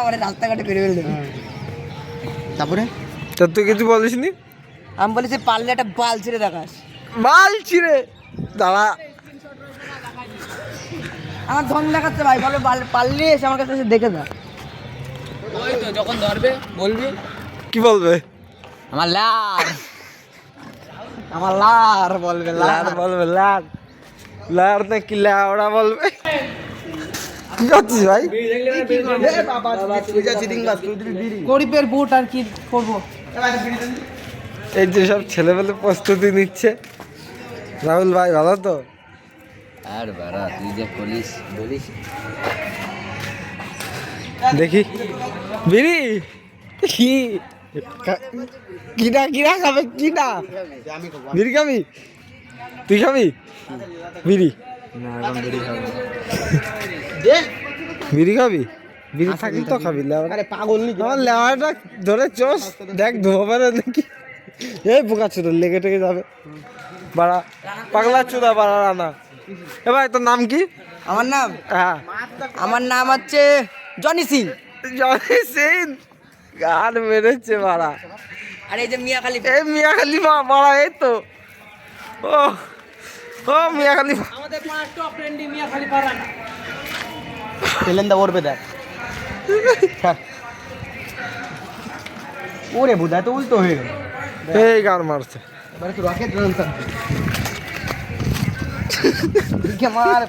আমার রাস্তাঘাটে করে ফেলবে। তারপরে তা তুই কিছু বলিসনি? আমি বলেছি পারলে একটা বাল ছিঁড়ে দেখাস। বাল ছিঁড়ে দাঁড়া। আমার ধন দেখাচ্ছে ভাই, বলো পারলে এসে আমার কাছে এসে দেখে যা। ওই তো যখন ধরবে বলবি কি বলবে? আমার লার, আমার লার বলবে, লার বলবে, লার লার নাকি লাউড়া বলবে। কি করছিস ভাই? গরিবের বুট আর কি করবো। এই যে সব ছেলেমেলে প্রস্তুতি নিচ্ছে। রাহুল ভাই ভালো তো? আর বাড়া তুই যে পুলিশ বলিস। দেখি বিড়ি কি কিনা কিনা খাবে, কিনা বিড়ি খাবি? তুই খাবি বিড়ি? বিড়ি খাবি? বিড়ি থাকলে তো খাবি। পাগল আমার লেওয়াটা ধরে চোস দেখ ধোয়া পারে নাকি। এই বোকা ছোট লেগে টেগে যাবে বাড়া, পাগলা চুদা বাড়া রানা। এ ভাই তোর নাম কি? আমার নাম, হ্যাঁ আমার নাম হচ্ছে জনি সিং। জনি সিং গান মেরেছে বাড়া। আর এই যে মিয়া খালি, এই মিয়া খালিফা বাড়া, এই তো ও ও মিয়া খালিফা। আমাদের পাঁচ টপ ফ্রেন্ডি মিয়া খালি পারানা পেলেন দা ওরবে দেখ। ওরে বুদা তো উল্টো হয়ে গেল। এই গান মারছে এবারে তো রকেট লঞ্চার মার।